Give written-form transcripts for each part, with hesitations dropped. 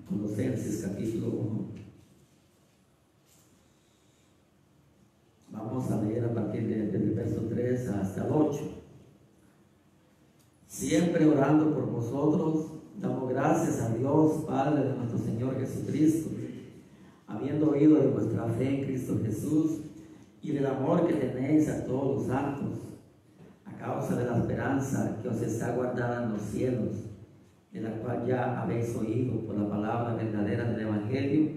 Colosenses capítulo 1. Vamos a leer a partir del verso 3 hasta el 8. Siempre orando por vosotros, damos gracias a Dios, Padre de nuestro Señor Jesucristo, habiendo oído de vuestra fe en Cristo Jesús y del amor que tenéis a todos los santos, a causa de la esperanza que os está guardada en los cielos, de la cual ya habéis oído por la palabra verdadera del Evangelio,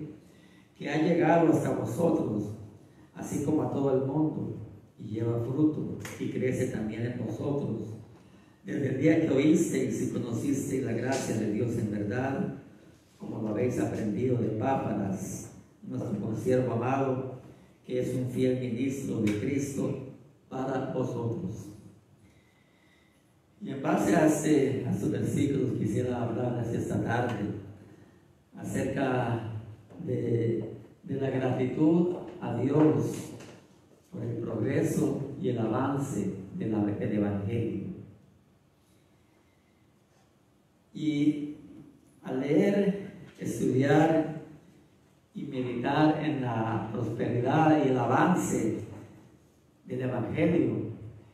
que ha llegado hasta vosotros, así como a todo el mundo, y lleva fruto, y crece también en vosotros, desde el día que oísteis y conocisteis la gracia de Dios en verdad, como lo habéis aprendido de Epáfras, nuestro consiervo amado, que es un fiel ministro de Cristo para vosotros. Y en base a estos versículos quisiera hablarles esta tarde acerca de la gratitud a Dios por el progreso y el avance del Evangelio. Y al leer, estudiar y meditar en la prosperidad y el avance del Evangelio,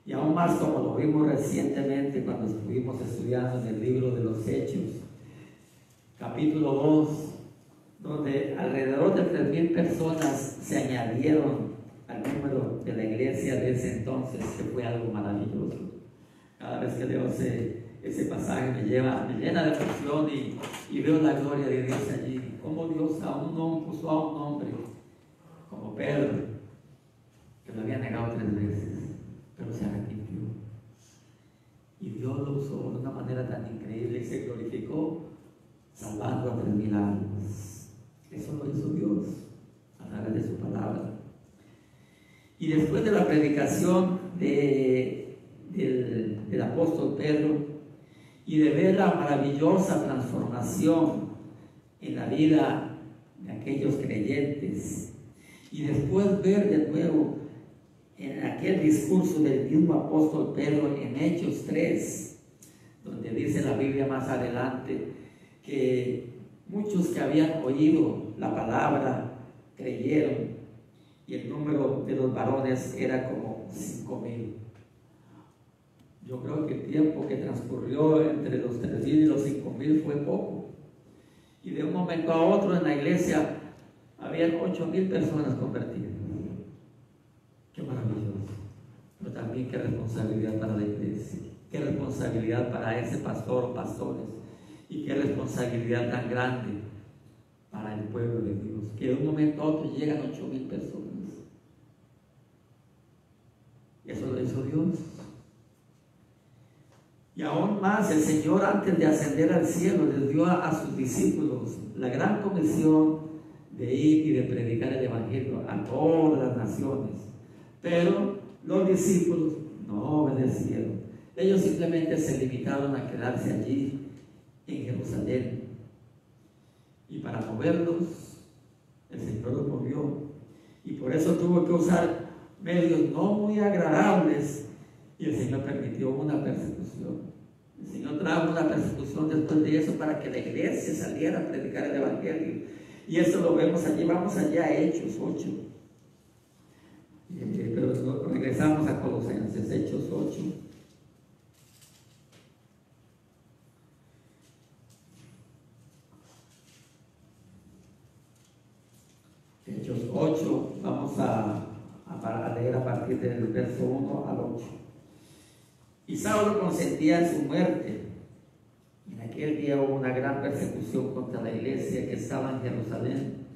y aún más como lo vimos recientemente cuando estuvimos estudiando en el libro de los Hechos, capítulo 2, donde alrededor de 3,000 personas se añadieron al número de la iglesia de ese entonces, que fue algo maravilloso. Cada vez que leo ese pasaje me llena de emoción y veo la gloria de Dios allí. Como Dios puso a un hombre como Pedro, que lo había negado 3 veces, pero se arrepintió. Y Dios lo usó de una manera tan increíble y se glorificó salvando a 3,000 almas. Eso lo hizo Dios a través de su palabra. Y después de la predicación del apóstol Pedro y de ver la maravillosa transformación en la vida de aquellos creyentes, y después ver de nuevo en aquel discurso del mismo apóstol Pedro en Hechos 3, donde dice la Biblia más adelante que muchos que habían oído la palabra creyeron, y el número de los varones era como 5,000. Yo creo que el tiempo que transcurrió entre los 3,000 y los 5,000 fue poco. Y de un momento a otro en la iglesia habían 8,000 personas convertidas. Qué maravilloso. Pero también qué responsabilidad para la iglesia, qué responsabilidad para ese pastor o pastores, y qué responsabilidad tan grande para el pueblo de Dios, que de un momento a otro llegan 8,000 personas. Eso lo hizo Dios. Y aún más, el Señor, antes de ascender al cielo, les dio a sus discípulos la gran comisión de ir y de predicar el Evangelio a todas las naciones. Pero los discípulos no obedecieron. Ellos simplemente se limitaron a quedarse allí en Jerusalén. Y para moverlos, el Señor los movió. Y por eso tuvo que usar medios no muy agradables. Y el Señor permitió una persecución. El Señor trajo una persecución después de eso para que la iglesia saliera a predicar el Evangelio. Y eso lo vemos allí. Vamos allá a Hechos 8. Pero regresamos a Colosenses, Hechos 8. Hechos 8, vamos a leer a partir del verso 1 al 8. Y Saulo consentía en su muerte. En aquel día hubo una gran persecución contra la iglesia que estaba en Jerusalén,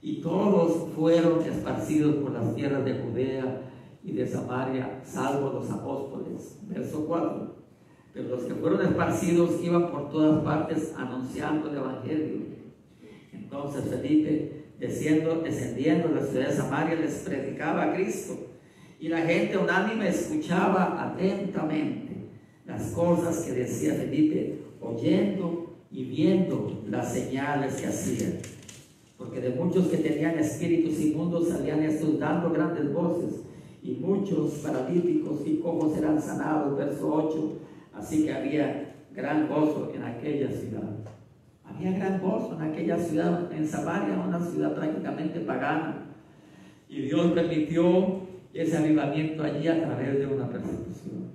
y todos fueron esparcidos por las tierras de Judea y de Samaria, salvo los apóstoles. Verso 4. Pero los que fueron esparcidos iban por todas partes anunciando el Evangelio. Entonces Felipe, descendiendo a la ciudad de Samaria, les predicaba a Cristo, y la gente unánime escuchaba atentamente las cosas que decía Felipe, oyendo y viendo las señales que hacían. Porque de muchos que tenían espíritus inmundos salían estos dando grandes voces, y muchos paralíticos y cojos eran sanados. Verso 8. Así que había gran gozo en aquella ciudad. Había había gran gozo en aquella ciudad, en Samaria, una ciudad prácticamente pagana. Y Dios permitió ese avivamiento allí a través de una persecución.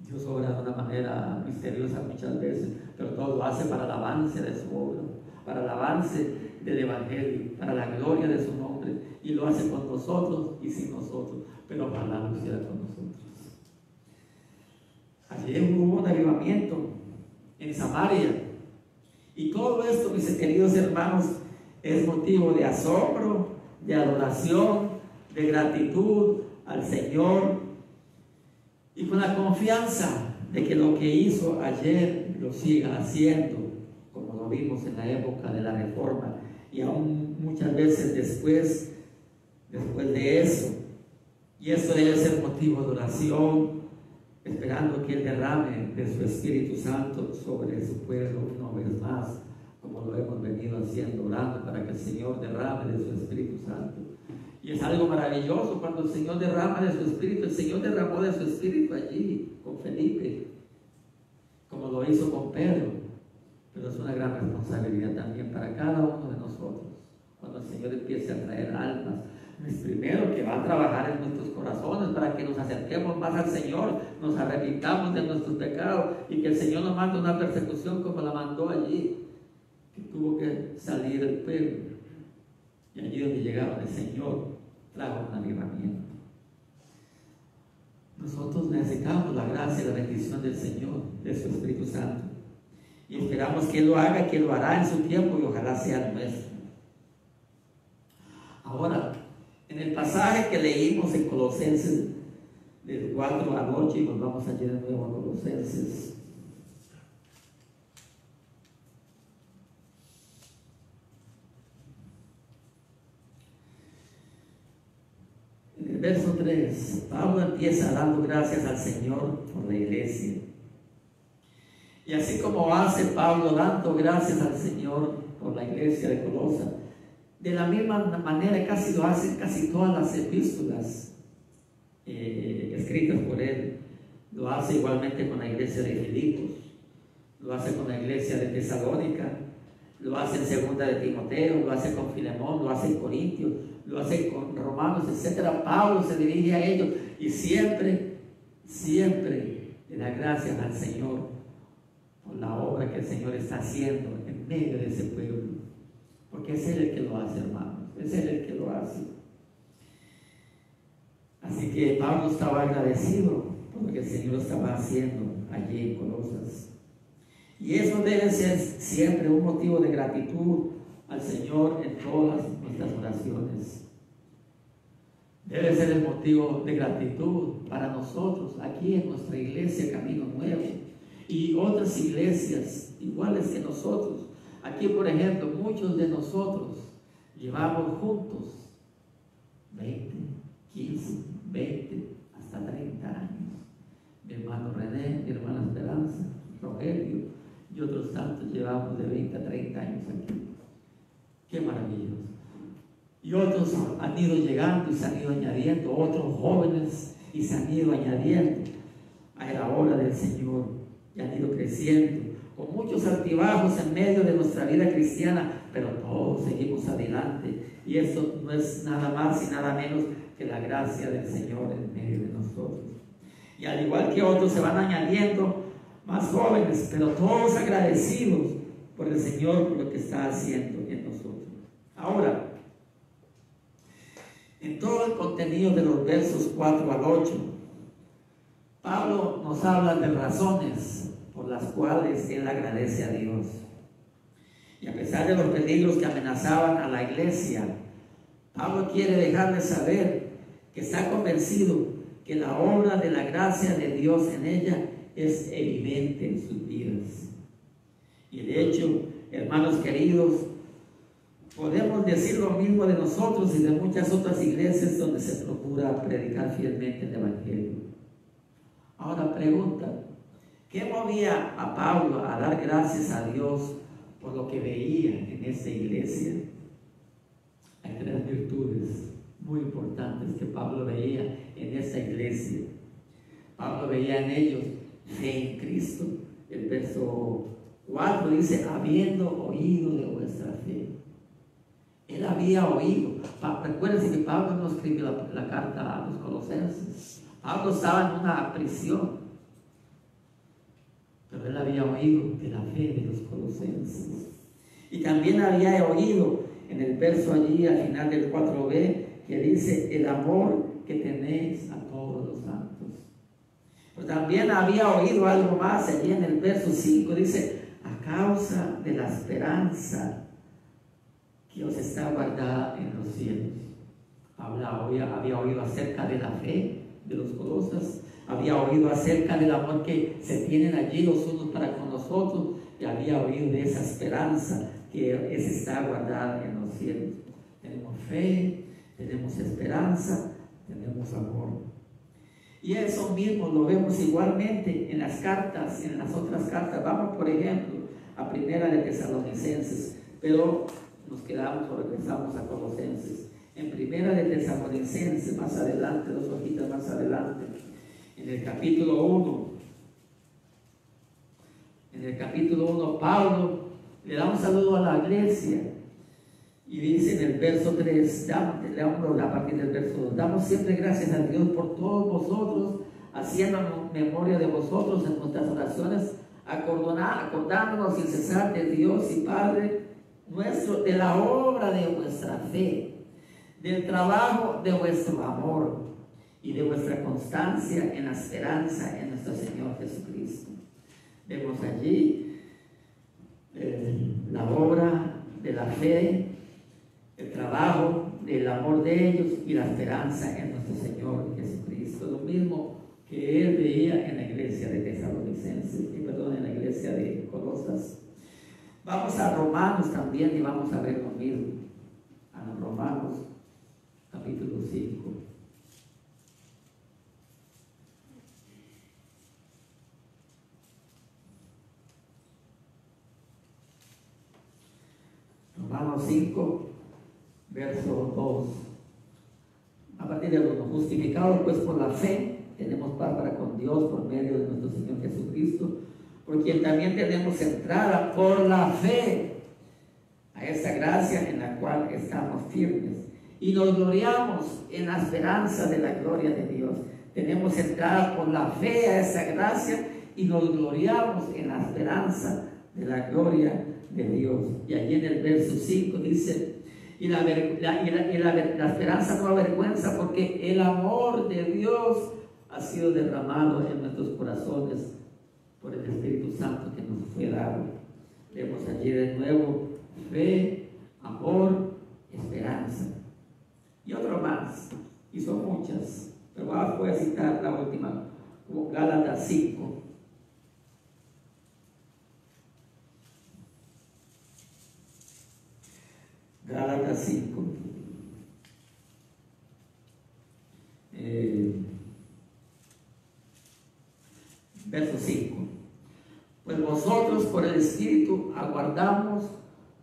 Dios obra de una manera misteriosa muchas veces, pero todo lo hace para el avance de su obra, para el avance del Evangelio, para la gloria de su nombre, y lo hace con nosotros y sin nosotros, pero ojalá lo hiciera con nosotros. Allí hubo un avivamiento en Samaria, y todo esto, mis queridos hermanos, es motivo de asombro, de adoración, de gratitud al Señor, y con la confianza de que lo que hizo ayer lo siga haciendo, como lo vimos en la época de la Reforma, y aún muchas veces después de eso. Y esto debe ser motivo de oración, esperando que Él derrame de su Espíritu Santo sobre su pueblo una vez más, como lo hemos venido haciendo, orando para que el Señor derrame de su Espíritu Santo. Y es algo maravilloso cuando el Señor derrama de su Espíritu. El Señor derramó de su Espíritu allí con Felipe, como lo hizo con Pedro. Pero es una gran responsabilidad también para cada uno de nosotros. Cuando el Señor empiece a traer almas, es primero que va a trabajar en nuestros corazones para que nos acerquemos más al Señor, nos arrepintamos de nuestros pecados, y que el Señor nos mande una persecución como la mandó allí, que tuvo que salir el pueblo. Y allí donde llegaron, el Señor trajo un avivamiento. Nosotros necesitamos la gracia y la bendición del Señor, de su Espíritu Santo. Y esperamos que Él lo haga, que Él lo hará en su tiempo, y ojalá sea nuestro. Ahora, en el pasaje que leímos en Colosenses, del 4 al 8, y nos vamos allí de nuevo a Colosenses. En el verso 3, Pablo empieza dando gracias al Señor por la iglesia. Y así como hace Pablo dando gracias al Señor por la iglesia de Colosa, de la misma manera casi lo hacen casi todas las epístolas escritas por él. Lo hace igualmente con la iglesia de Filipos, lo hace con la iglesia de Tesalónica, lo hace en segunda de Timoteo, lo hace con Filemón, lo hace en Corintios, lo hace con Romanos, etc. Pablo se dirige a ellos y siempre le da gracias al Señor por la obra que el Señor está haciendo en medio de ese pueblo, porque es Él el que lo hace, hermanos, es Él el que lo hace. Así que Pablo estaba agradecido por lo que el Señor estaba haciendo allí en Colosas, y eso debe ser siempre un motivo de gratitud al Señor en todas nuestras oraciones. Debe ser el motivo de gratitud para nosotros aquí en nuestra iglesia Camino Nuevo y otras iglesias iguales que nosotros. Aquí, por ejemplo, muchos de nosotros llevamos juntos 20, 15, 20, hasta 30 años. Mi hermano René, mi hermana Esperanza, Rogelio y otros tantos llevamos de 20 a 30 años aquí. Qué maravilloso. Y otros han ido llegando y se han ido añadiendo, otros jóvenes, y se han ido añadiendo a la obra del Señor, y han ido creciendo con muchos altibajos en medio de nuestra vida cristiana, pero todos seguimos adelante, y eso no es nada más y nada menos que la gracia del Señor en medio de nosotros. Y al igual que otros se van añadiendo más jóvenes, pero todos agradecidos por el Señor, por lo que está haciendo en nosotros. Ahora, en todo el contenido de los versos 4 al 8, Pablo nos habla de razones por las cuales él agradece a Dios. Y a pesar de los peligros que amenazaban a la iglesia, Pablo quiere dejarles saber que está convencido que la obra de la gracia de Dios en ella es evidente en sus vidas. Y de hecho, hermanos queridos, podemos decir lo mismo de nosotros y de muchas otras iglesias donde se procura predicar fielmente el Evangelio. Ahora pregunta, ¿qué movía a Pablo a dar gracias a Dios por lo que veía en esta iglesia? Hay tres virtudes muy importantes que Pablo veía en esta iglesia. Pablo veía en ellos fe en Cristo, el verso 4 dice, habiendo oído de vuestra fe. Él había oído. Recuérdense que Pablo no escribió la carta a los colosenses. Pablo estaba en una prisión, pero él había oído de la fe de los colosenses. Y también había oído en el verso allí al final del 4b que dice el amor que tenéis a todos los santos. Pero también había oído algo más allí en el verso 5, dice a causa de la esperanza que os está guardada en los cielos. Había oído acerca de la fe de los colosas, había oído acerca del amor que se tienen allí los unos para con los otros, y había oído de esa esperanza que está guardada en los cielos. Tenemos fe, tenemos esperanza, tenemos amor. Y eso mismo lo vemos igualmente en las cartas, en las otras cartas. Vamos, por ejemplo, a Primera de Tesalonicenses, pero nos quedamos o regresamos a Colosenses. En Primera de Tesalonicenses, más adelante, 2 hojitas más adelante, en el capítulo 1, Pablo le da un saludo a la iglesia y dice en el verso 3, leámoslo a partir del verso 2, damos siempre gracias a Dios por todos vosotros, haciendo memoria de vosotros en nuestras oraciones, acordándonos sin cesar de Dios y Padre nuestro, de la obra de vuestra fe, del trabajo de vuestro amor y de vuestra constancia en la esperanza en nuestro Señor Jesucristo. Vemos allí la obra de la fe, el trabajo, el amor de ellos y la esperanza en nuestro Señor Jesucristo. Lo mismo que él veía en la iglesia de Tesalonicenses, en la iglesia de Colosas. Vamos a Romanos también y vamos a ver lo mismo. A los Romanos, capítulo 5. Romanos 5, verso 2. A partir de lo justificado pues por la fe, tenemos paz para con Dios por medio de nuestro Señor Jesucristo, por quien también tenemos entrada por la fe a esta gracia en la cual estamos firmes y nos gloriamos en la esperanza de la gloria de Dios. Tenemos entrada por la fe a esa gracia y nos gloriamos en la esperanza de la gloria de Dios. Y allí en el verso 5 dice, y la esperanza no avergüenza, porque el amor de Dios ha sido derramado en nuestros corazones por el Espíritu Santo que nos fue dado. Vemos allí de nuevo fe, amor, esperanza. Y otro más, y son muchas, pero voy a citar la última, como Gálatas 5. Gálatas 5. Verso 5. Pues vosotros por el Espíritu aguardamos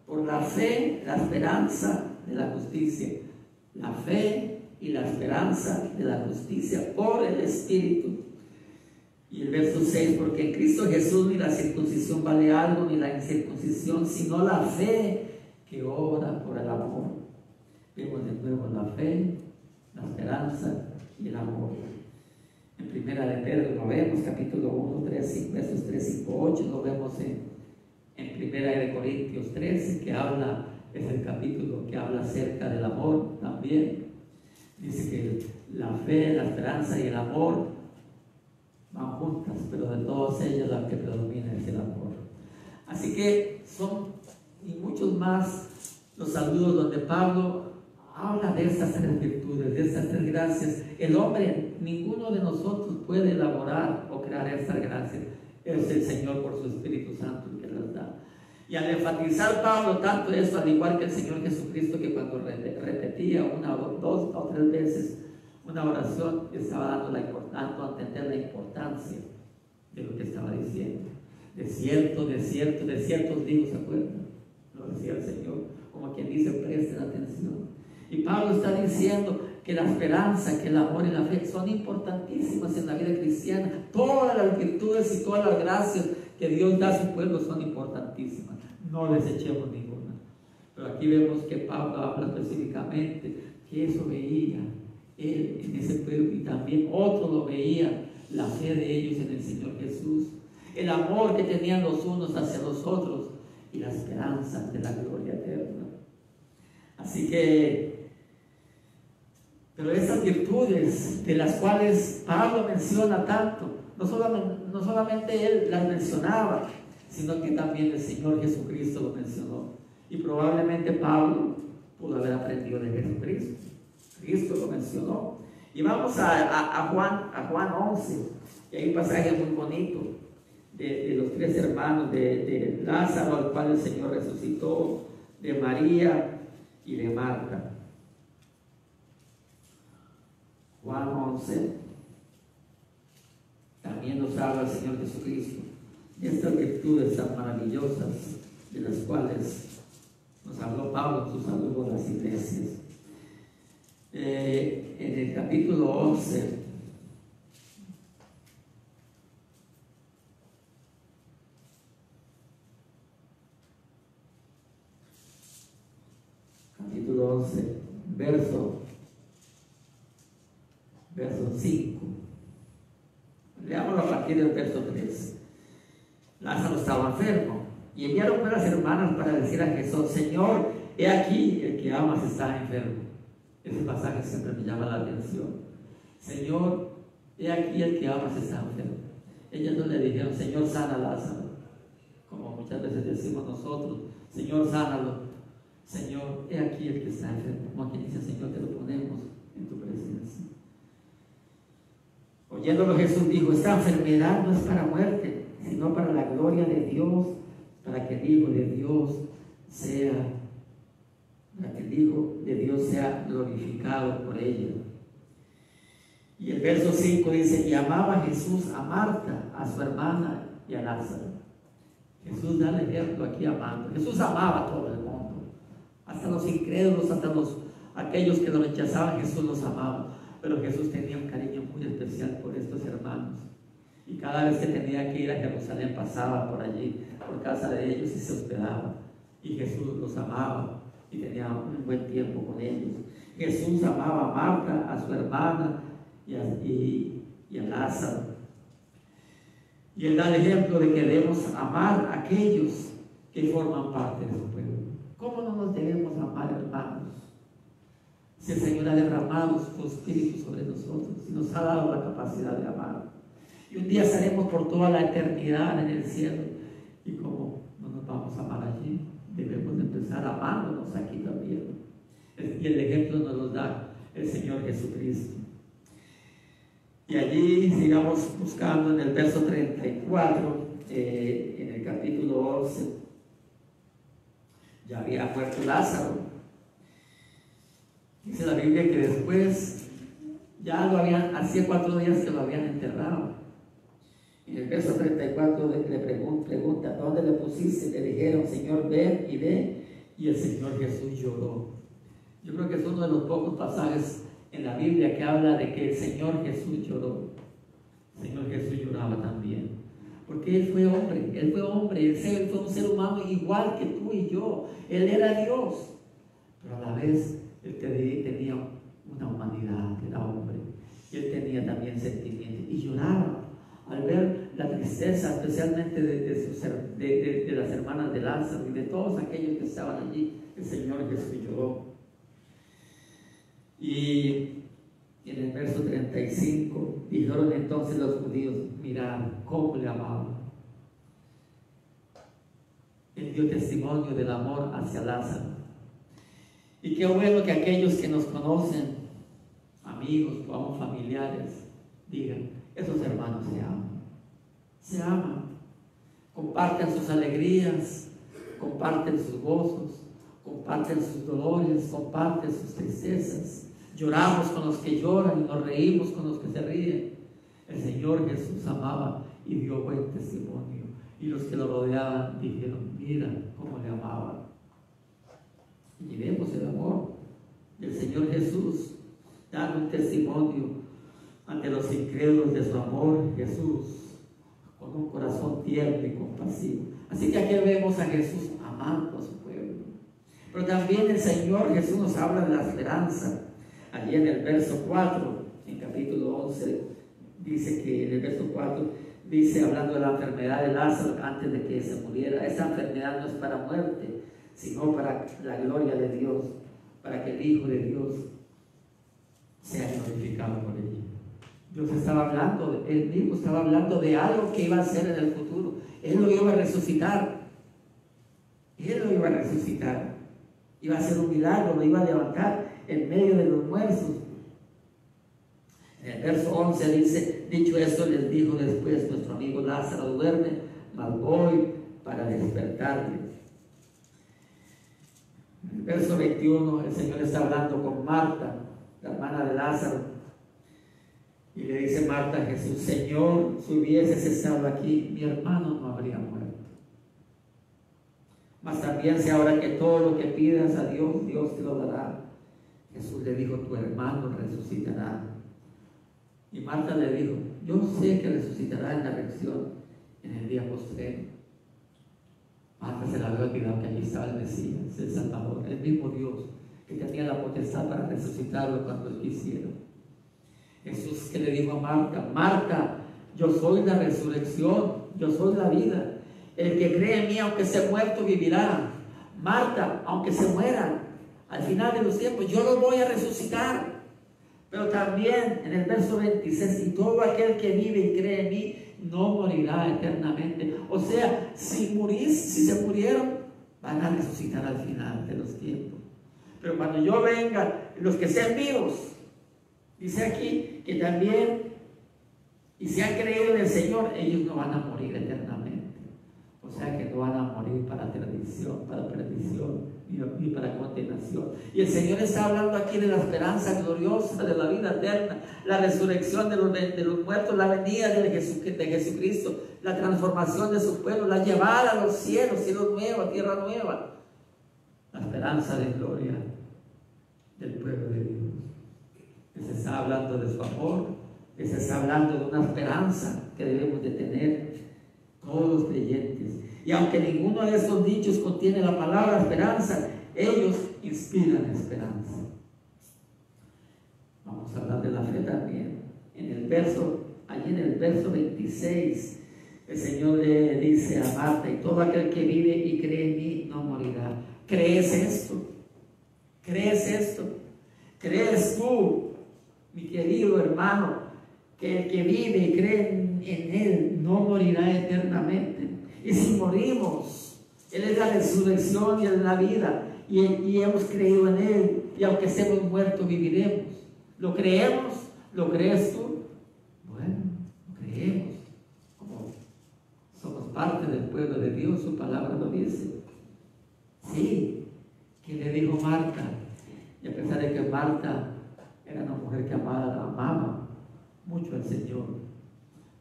por la fe, la esperanza de la justicia. La fe y la esperanza de la justicia por el Espíritu. Y el verso 6, porque en Cristo Jesús ni la circuncisión vale algo, ni la incircuncisión, sino la fe que obra por el amor. Vemos de nuevo la fe, la esperanza y el amor. En Primera de Pedro lo vemos, capítulo 1, 3, versos 3, 5, 8, lo vemos en Primera de Corintios 13, que habla, es el capítulo que habla acerca del amor también. Dice que la fe, la esperanza y el amor van juntas, pero de todas ellas la que predomina es el amor. Así que son y muchos más los saludos donde Pablo habla de estas tres virtudes, de estas tres gracias. El hombre, ninguno de nosotros puede elaborar o crear estas gracias. Es el Señor por su Espíritu Santo el que las da. Y al enfatizar Pablo tanto esto, al igual que el Señor Jesucristo, que cuando repetía una o dos o tres veces una oración, estaba dando a entender la importancia de lo que estaba diciendo. De cierto os digo, ¿se acuerdan? Lo decía el Señor, como quien dice, presten atención. Y Pablo está diciendo que la esperanza, que el amor y la fe son importantísimas en la vida cristiana. Todas las virtudes y todas las gracias que Dios da a su pueblo son importantísimas. No desechemos ninguna. Pero aquí vemos que Pablo habla específicamente que eso veía él en ese pueblo, y también otros lo veían, la fe de ellos en el Señor Jesús, el amor que tenían los unos hacia los otros y la esperanza de la gloria eterna. Así que, pero esas virtudes de las cuales Pablo menciona tanto, no solamente él las mencionaba, sino que también el Señor Jesucristo lo mencionó. Y probablemente Pablo pudo haber aprendido de Jesucristo. Cristo lo mencionó. Y vamos a Juan 11, y hay un pasaje muy bonito de los tres hermanos de Lázaro, al cual el Señor resucitó, de María y de Marta. Juan 11 también nos habla el Señor Jesucristo de estas virtudes tan maravillosas de las cuales nos habló Pablo en su saludo a las iglesias. En el capítulo 11, verso 5. Leámoslo a partir del verso 3. Lázaro estaba enfermo, y enviaron pues las hermanas para decir a Jesús: Señor, he aquí el que amas está enfermo. Ese pasaje siempre me llama la atención. Señor, he aquí el que amas está enfermo. Ellas no le dijeron: Señor, sana a Lázaro, como muchas veces decimos nosotros: Señor, sánalo. Señor, he aquí el que está enfermo. Como quien dice: Señor, te lo ponemos en tu presencia. Oyéndolo, Jesús dijo: esta enfermedad no es para muerte, sino para la gloria de Dios, para que el Hijo de Dios sea glorificado por ella. Y el verso 5 dice: y amaba Jesús a Marta, a su hermana y a Lázaro. Jesús da el ejemplo aquí amando. Jesús amaba a todo el mundo, hasta los incrédulos, hasta aquellos que lo rechazaban. Jesús los amaba, pero Jesús tenía un cariño muy especial por estos hermanos, y cada vez que tenía que ir a Jerusalén pasaba por allí, por casa de ellos, y se hospedaba, y Jesús los amaba y tenía un buen tiempo con ellos. Jesús amaba a Marta, a su hermana y a Lázaro. Y él da el ejemplo de que debemos amar a aquellos que forman parte de su pueblo. ¿Cómo no nos debemos amar, hermanos? Si el Señor ha derramado su Espíritu sobre nosotros y nos ha dado la capacidad de amar. Y un día estaremos por toda la eternidad en el cielo. Y como no nos vamos a amar allí, debemos empezar amándonos aquí también. Y el ejemplo nos lo da el Señor Jesucristo. Y allí sigamos buscando en el verso 34, en el capítulo 11. Ya había muerto Lázaro. Dice la Biblia que después hacía 4 días que lo habían enterrado. En el verso 34 le pregunta: ¿dónde le pusiste? Le dijeron: Señor, ven y ve. Y el Señor Jesús lloró. Yo creo que es uno de los pocos pasajes en la Biblia que habla de que el Señor Jesús lloró. El Señor Jesús lloraba también, porque Él fue hombre, Él fue un ser humano igual que tú y yo. Él era Dios, pero a la vez Él tenía una humanidad, era hombre, y Él tenía también sentimientos, y lloraba al ver la tristeza, especialmente de las hermanas de Lázaro y de todos aquellos que estaban allí. El Señor Jesús lloró. Y en el verso 35 dijeron entonces los judíos: mirad cómo le amaban. Él dio testimonio del amor hacia Lázaro. Y qué bueno que aquellos que nos conocen, amigos o aún familiares, digan: esos hermanos se aman, comparten sus alegrías, comparten sus gozos, comparten sus dolores, comparten sus tristezas. Lloramos con los que lloran y nos reímos con los que se ríen. El Señor Jesús amaba y dio buen testimonio, y los que lo rodeaban dijeron: mira cómo le amaba. Y vemos el amor del Señor Jesús dando un testimonio ante los incrédulos de su amor. Jesús, con un corazón tierno y compasivo. Así que aquí vemos a Jesús amando a su pueblo. Pero también el Señor Jesús nos habla de la esperanza. Allí en el verso 4, en capítulo 11, dice que en el verso 4, dice, hablando de la enfermedad de Lázaro antes de que se muriera, esa enfermedad no es para muerte, sino para la gloria de Dios, para que el Hijo de Dios sea glorificado por ella. Dios estaba hablando, Él mismo estaba hablando de algo que iba a hacer en el futuro. Él lo iba a resucitar. Él lo iba a resucitar. Iba a hacer un milagro, lo iba a levantar en medio de los muertos. En el verso 11 dice, dicho esto, les dijo después, nuestro amigo Lázaro duerme, mas voy para despertarle. En el verso 21, el Señor está hablando con Marta, la hermana de Lázaro, y le dice Marta a Jesús, Señor, si hubieses estado aquí, mi hermano no habría muerto. Mas también sé ahora que todo lo que pidas a Dios, Dios te lo dará. Jesús le dijo, tu hermano resucitará. Y Marta le dijo, yo sé que resucitará en la resurrección en el día postrero. Marta se le había olvidado que allí estaba el Mesías, el Salvador, el mismo Dios, que tenía la potestad para resucitarlo cuando él quisiera. Jesús que le dijo a Marta, Marta, yo soy la resurrección, yo soy la vida. El que cree en mí, aunque sea muerto, vivirá. Marta, aunque se muera, al final de los tiempos, yo lo voy a resucitar. Pero también en el verso 26, y todo aquel que vive y cree en mí, no morirá eternamente. O sea, si se murieron, van a resucitar al final de los tiempos. Pero cuando yo venga, los que sean vivos, dice aquí que también, y si han creído en el Señor, ellos no van a morir eternamente. O sea que no van a morir para perdición, ni para condenación. Y el Señor está hablando aquí de la esperanza gloriosa, de la vida eterna, la resurrección de los muertos, la venida de Jesucristo, la transformación de su pueblo, la llevada a los cielos, cielo nuevo, tierra nueva. La esperanza de gloria del pueblo de Dios. Les está hablando de su amor, les está hablando de una esperanza que debemos de tener todos los creyentes. Y aunque ninguno de estos dichos contiene la palabra esperanza, ellos inspiran esperanza. Vamos a hablar de la fe también. Allí en el verso 26, el Señor le dice a Marta, y todo aquel que vive y cree en mí no morirá. ¿Crees esto? ¿Crees esto? ¿Crees tú, mi querido hermano, que el que vive y cree en Él no morirá eternamente? Y si morimos, Él es la resurrección y Él es la vida, y hemos creído en Él, y aunque estemos muertos, viviremos. ¿Lo creemos? ¿Lo crees tú? Bueno, lo creemos. Como somos parte del pueblo de Dios, su palabra lo dice. Sí, que le dijo Marta, y a pesar de que Marta era una mujer que amaba mucho al Señor,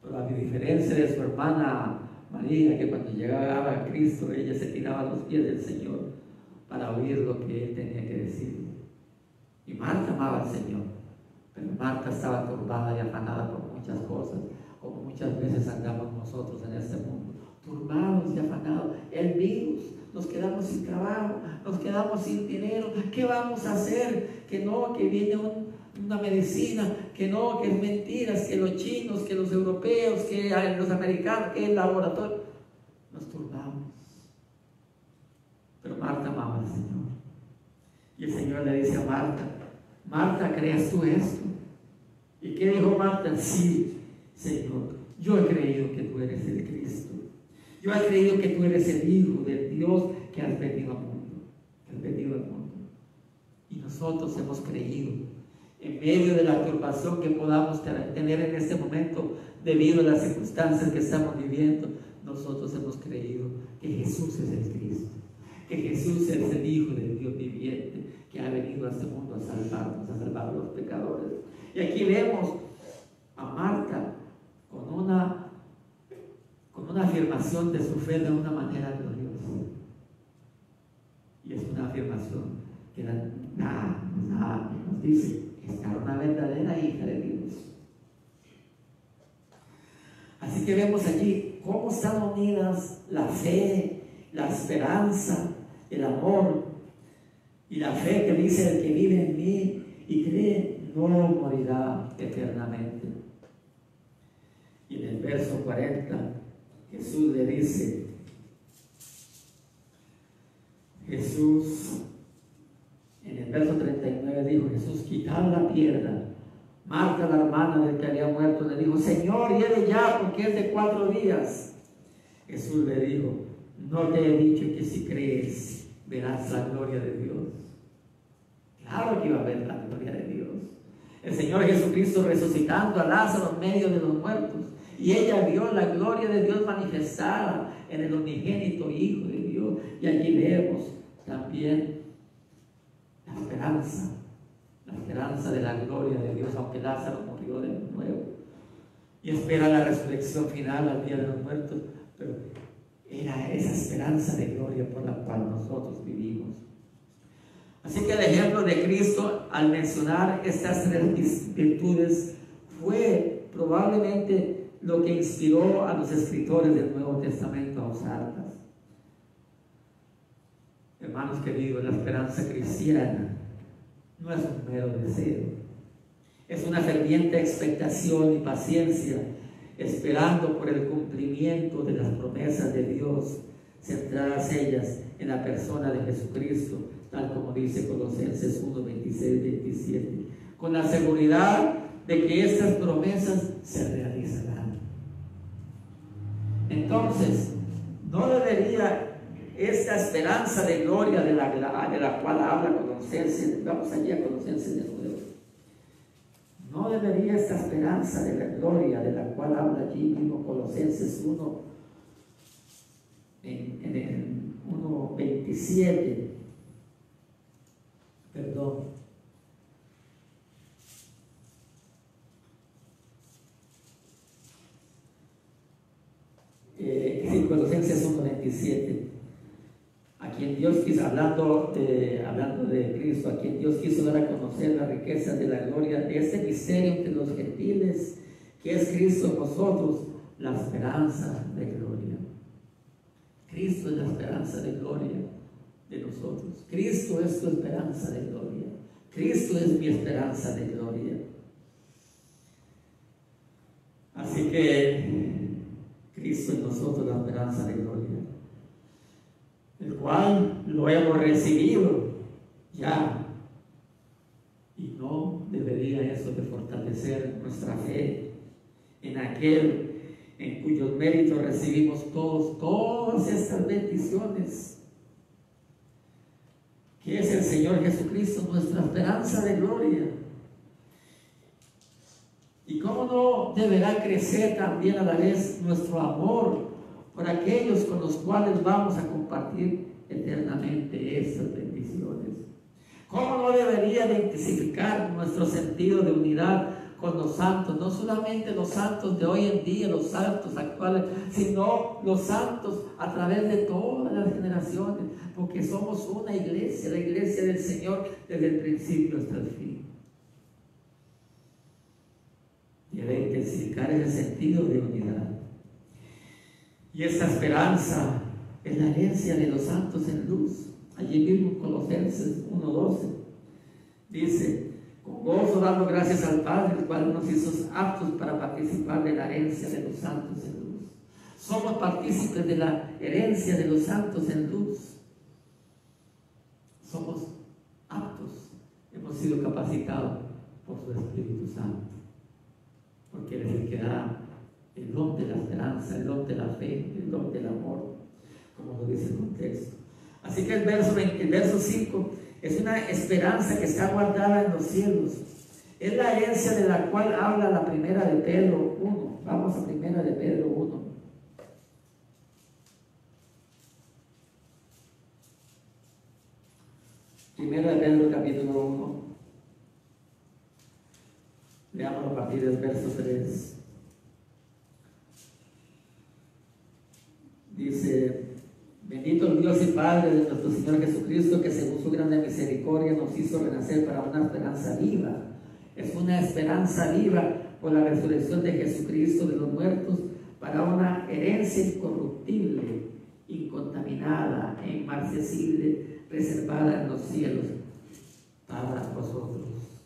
pero a diferencia de su hermana María, que cuando llegaba a Cristo, ella se tiraba a los pies del Señor para oír lo que Él tenía que decir. Y Marta amaba al Señor, pero Marta estaba turbada y afanada por muchas cosas, como muchas veces andamos nosotros en este mundo, turbados y afanados. El virus, nos quedamos sin trabajo, nos quedamos sin dinero. ¿Qué vamos a hacer? Que no, que viene una medicina, que no, que es mentiras, que los chinos, que los europeos, que los americanos, que el laboratorio. Nos turbamos. Pero Marta amaba al Señor. Y el Señor le dice a Marta, Marta, ¿crees tú esto? ¿Y qué dijo Marta? Sí, Señor, yo he creído que tú eres el Cristo. Yo he creído que tú eres el Hijo del Dios que has venido al mundo. Y nosotros hemos creído. En medio de la turbación que podamos tener en este momento, debido a las circunstancias que estamos viviendo, nosotros hemos creído que Jesús es el Cristo, que Jesús es el Hijo del Dios viviente, que ha venido a este mundo a salvarnos, a salvar a los pecadores. Y aquí vemos a Marta con una afirmación de su fe de una manera gloriosa. Y es una afirmación que nos dice, esta era una verdadera hija de Dios. Así que vemos allí cómo están unidas la fe, la esperanza, el amor y la fe que dice: el que vive en mí y cree no morirá eternamente. Y en el verso 40 Jesús le dice, en el verso 39 dijo Jesús: quitad la piedra. Marta, la hermana del que había muerto, le dijo: Señor, hiere ya, porque es de 4 días. Jesús le dijo: no te he dicho que si crees verás la gloria de Dios. Claro que iba a ver la gloria de Dios. El Señor Jesucristo resucitando a Lázaro en medio de los muertos, y ella vio la gloria de Dios manifestada en el unigénito Hijo de Dios. Y allí vemos también la esperanza de la gloria de Dios, aunque Lázaro murió de nuevo y espera la resurrección final al día de los muertos, pero era esa esperanza de gloria por la cual nosotros vivimos. Así que el ejemplo de Cristo, al mencionar estas 3 virtudes, fue probablemente lo que inspiró a los escritores del Nuevo Testamento a usarlas. Hermanos queridos, la esperanza cristiana no es un mero deseo, es una ferviente expectación y paciencia, esperando por el cumplimiento de las promesas de Dios, centradas ellas en la persona de Jesucristo, tal como dice Colosenses 1, 26, 27, con la seguridad de que estas promesas se realizarán. Entonces, no debería esta esperanza de gloria de la cual habla Colosenses, vamos allí a Colosenses de nuevo. No debería esta esperanza de la gloria de la cual habla allí mismo Colosenses 1, en el 1:27, perdón. Colosenses 1:27. A quien Dios quiso, hablando de Cristo, a quien Dios quiso dar a conocer la riqueza de la gloria de este misterio entre los gentiles, que es Cristo en nosotros, la esperanza de gloria. Cristo es la esperanza de gloria de nosotros. Cristo es tu esperanza de gloria. Cristo es mi esperanza de gloria. Así que Cristo en nosotros, la esperanza de gloria, el cual lo hemos recibido ya, y no debería eso de fortalecer nuestra fe en aquel en cuyos méritos recibimos todas estas bendiciones, que es el Señor Jesucristo, nuestra esperanza de gloria. Y cómo no deberá crecer también a la vez nuestro amor por aquellos con los cuales vamos a compartir eternamente estas bendiciones. ¿Cómo no debería de intensificar nuestro sentido de unidad con los santos? No solamente los santos de hoy en día, los santos actuales, sino los santos a través de todas las generaciones, porque somos una iglesia, la iglesia del Señor desde el principio hasta el fin. Debe intensificar ese sentido de unidad. Y esta esperanza es la herencia de los santos en luz. Allí mismo en Colosenses 1:12 dice: con gozo dando gracias al Padre, el cual nos hizo aptos para participar de la herencia de los santos en luz. Somos partícipes de la herencia de los santos en luz. Somos aptos, hemos sido capacitados por su Espíritu Santo, porque Él es el que da el don de la esperanza, el don de la fe, el don del amor, como lo dice el contexto. Así que el verso 5 es una esperanza que está guardada en los cielos. Es la herencia de la cual habla la primera de Pedro 1. Vamos a primera de Pedro 1. Primera de Pedro capítulo 1. Leamos a partir del verso 3. Dice: bendito el Dios y Padre de nuestro Señor Jesucristo, que según su grande misericordia nos hizo renacer para una esperanza viva. Es una esperanza viva por la resurrección de Jesucristo de los muertos, para una herencia incorruptible, incontaminada e inmarcesible, reservada en los cielos para vosotros.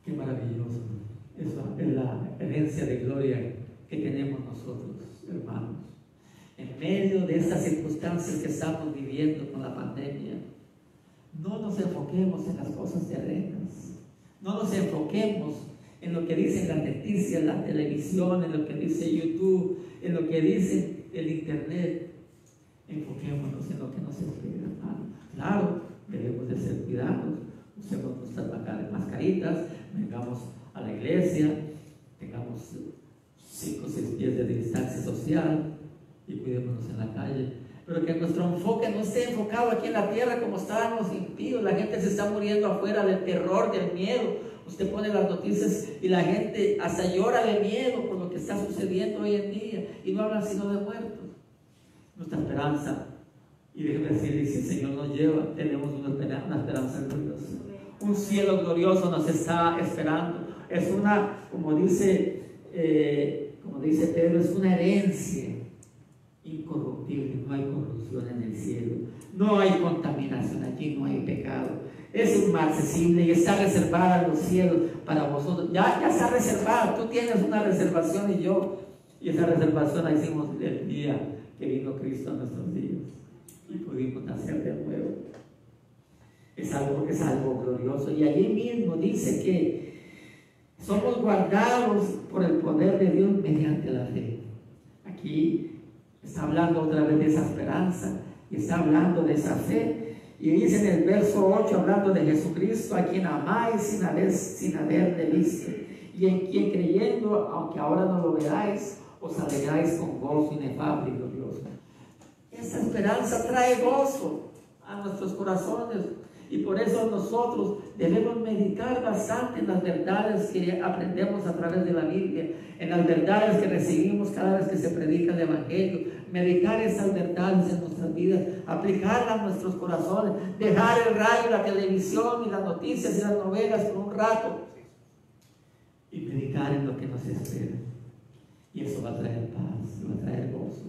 Qué maravilloso. Esa es la herencia de gloria que tenemos nosotros, hermanos. En medio de estas circunstancias que estamos viviendo con la pandemia, no nos enfoquemos en las cosas terrenas. No nos enfoquemos en lo que dicen las noticias, la televisión, en lo que dice YouTube, en lo que dice el internet. Enfoquémonos en lo que nos espera, hermano. Claro, debemos de ser cuidados, usemos nuestras mascaritas, vengamos a la iglesia, tengamos 5 o 6 pies de distancia social y cuidémonos en la calle. Pero que nuestro enfoque no esté enfocado aquí en la tierra como estaban los impíos. La gente se está muriendo afuera del terror, del miedo. Usted pone las noticias y la gente hasta llora de miedo por lo que está sucediendo hoy en día, y no hablan sino de muertos. Nuestra esperanza, y déjeme decirle, si el Señor nos lleva, tenemos una esperanza gloriosa. Un cielo glorioso nos está esperando. Es una, como dice Pedro, es una herencia incorruptible. No hay corrupción en el cielo, no hay contaminación allí, no hay pecado. Es inmarcesible y está reservada en los cielos para vosotros. Ya está reservada. Tú tienes una reservación y esa reservación la hicimos el día que vino Cristo a nuestros días y pudimos nacer de nuevo. Es algo glorioso. Y allí mismo dice que somos guardados por el poder de Dios mediante la fe. Aquí está hablando otra vez de esa esperanza y está hablando de esa fe. Y dice en el verso 8, hablando de Jesucristo, a quien amáis sin haberle visto, y en quien creyendo, aunque ahora no lo veáis, os alegráis con gozo inefable y glorioso. Esta esperanza trae gozo a nuestros corazones, y por eso nosotros debemos meditar bastante en las verdades que aprendemos a través de la Biblia, en las verdades que recibimos cada vez que se predica el Evangelio. Meditar esas verdades en nuestras vidas, aplicarlas a nuestros corazones, dejar el radio, la televisión y las noticias y las novelas por un rato y meditar en lo que nos espera. Y eso va a traer paz, va a traer gozo.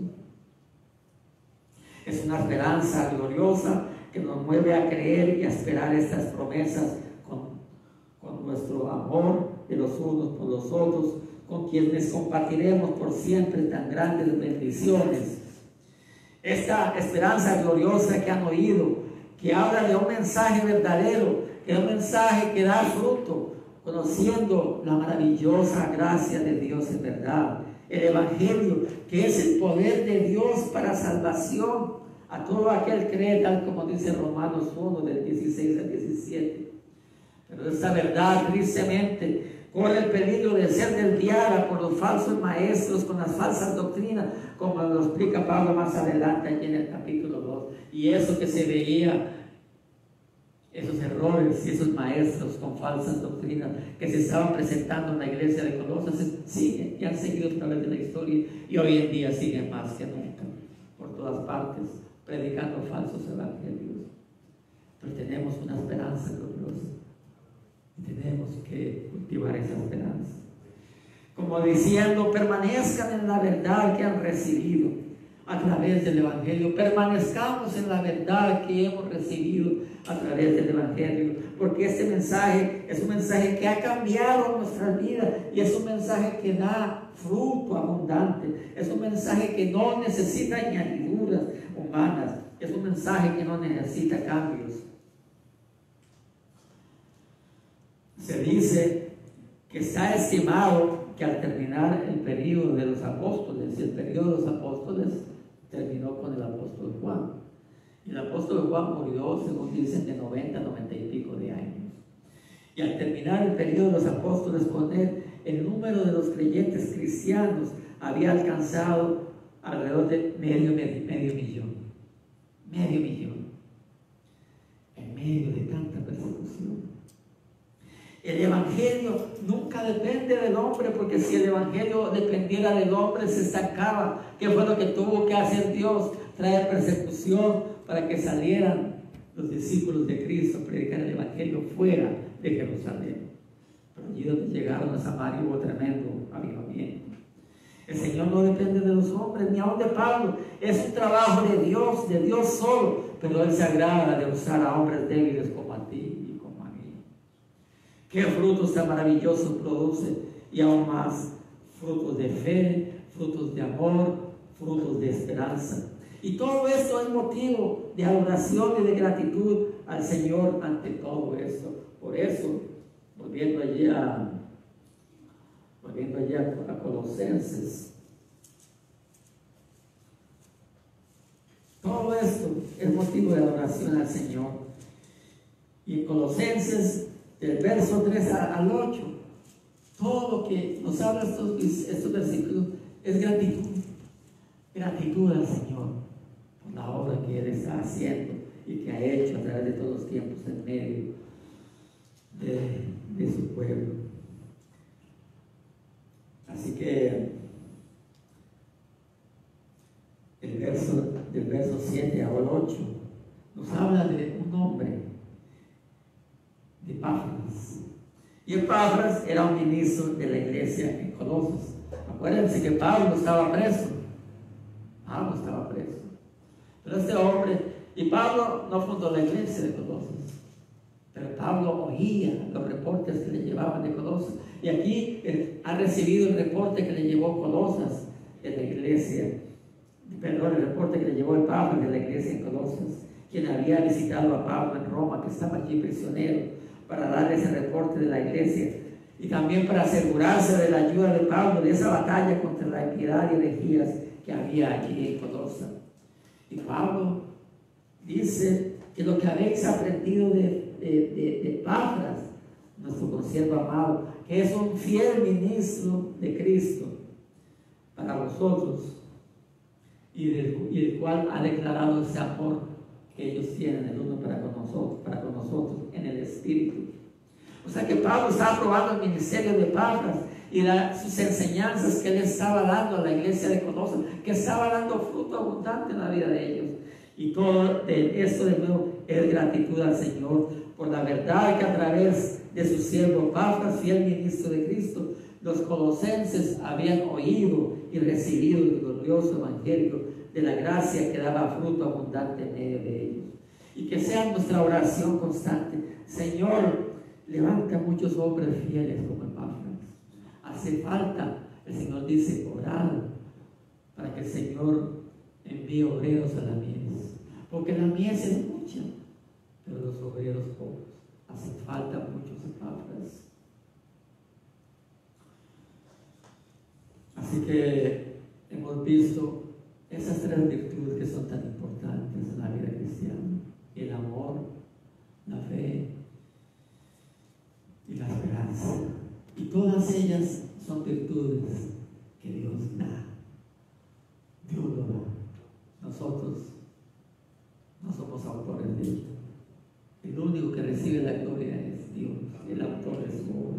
Es una esperanza gloriosa que nos mueve a creer y a esperar estas promesas con nuestro amor de los unos por los otros, con quienes compartiremos por siempre tan grandes bendiciones. Esta esperanza gloriosa que han oído, que habla de un mensaje verdadero, que es un mensaje que da fruto, conociendo la maravillosa gracia de Dios en verdad. El Evangelio, que es el poder de Dios para salvación a todo aquel que cree, tal como dice Romanos 1, del 16 al 17. Pero esta verdad, tristemente, corre el peligro de ser desviada por los falsos maestros con las falsas doctrinas, como lo explica Pablo más adelante aquí en el capítulo 2. Y eso que se veía, esos errores y esos maestros con falsas doctrinas que se estaban presentando en la iglesia de Colosas, siguen y han seguido a través de la historia, y hoy en día siguen más que nunca por todas partes, predicando falsos evangelios. Pero tenemos una esperanza gloriosa y tenemos que cultivar esa esperanza, como diciendo: permanezcan en la verdad que han recibido a través del Evangelio. Permanezcamos en la verdad que hemos recibido a través del Evangelio, porque este mensaje es un mensaje que ha cambiado nuestras vidas, y es un mensaje que da fruto abundante. Es un mensaje que no necesita añadiduras humanas. Es un mensaje que no necesita cambios. Se dice que está estimado que al terminar el periodo de los apóstoles, y el periodo de los apóstoles terminó con el apóstol Juan, y el apóstol Juan murió, según dicen, de 90 y pico de años. Y al terminar el periodo de los apóstoles, con él, el número de los creyentes cristianos había alcanzado alrededor de medio millón. Medio millón. En medio de tanta persecución. El Evangelio nunca depende del hombre, porque si el Evangelio dependiera del hombre, se estancaba. ¿Qué fue lo que tuvo que hacer Dios? Traer persecución para que salieran los discípulos de Cristo a predicar el Evangelio fuera de Jerusalén. Pero allí donde llegaron a Samaria hubo tremendo avivamiento. El Señor no depende de los hombres, ni aun de Pablo. Es un trabajo de Dios solo. Pero Él se agrada de usar a hombres débiles como a ti y como a mí. ¿Qué frutos tan maravillosos produce? Y aún más, frutos de fe, frutos de amor, frutos de esperanza. Y todo esto es motivo de adoración y de gratitud al Señor ante todo esto. Por eso, volviendo allí a Colosenses, todo esto es motivo de adoración al Señor. Y en Colosenses, del verso 3 al 8, todo lo que nos habla estos versículos es gratitud. Gratitud al Señor por la obra que Él está haciendo y que ha hecho a través de todos los tiempos en medio de su pueblo. Así que del verso 7 al 8 nos habla de un hombre, de Epafras. Y Epafras era un ministro de la iglesia en Colosas. Acuérdense que Pablo estaba preso. Pero este hombre, y Pablo no fundó la iglesia de Colosas, pero Pablo oía los reportes que le llevaban de Colosas. Y aquí ha recibido el reporte que le llevó Colosas de la iglesia. El reporte que le llevó el Pablo de la iglesia en Colosas, quien había visitado a Pablo en Roma, que estaba allí prisionero, para darle ese reporte de la iglesia y también para asegurarse de la ayuda de Pablo de esa batalla contra la impiedad y herejías que había allí en Colosas. Y Pablo dice que lo que habéis aprendido de Epafras, nuestro consiervo amado, que es un fiel ministro de Cristo para vosotros, y el cual ha declarado ese amor que ellos tienen el uno para con nosotros en el Espíritu. O sea que Pablo estaba aprobando el ministerio de Epafras y sus enseñanzas que él estaba dando a la iglesia de Colosas, que estaba dando fruto abundante en la vida de ellos. Y todo esto de nuevo es gratitud al Señor por la verdad que a través de su siervo Epafras, fiel ministro de Cristo, los colosenses habían oído y recibido el glorioso evangelio de la gracia que daba fruto abundante en medio de ellos. Y que sea nuestra oración constante: Señor, levanta muchos hombres fieles como Epafras. Hace falta, el Señor dice, orar para que el Señor envíe obreros a la mies, porque la mies es mucha, pero los obreros pocos. Hace falta muchos Epafras. Así que hemos visto esas tres virtudes que son tan importantes en la vida cristiana: el amor, la fe y la esperanza. Y todas ellas son virtudes que Dios da. Dios lo da. Nosotros no somos autores de ello. El único que recibe la gloria es Dios, el autor de su obra.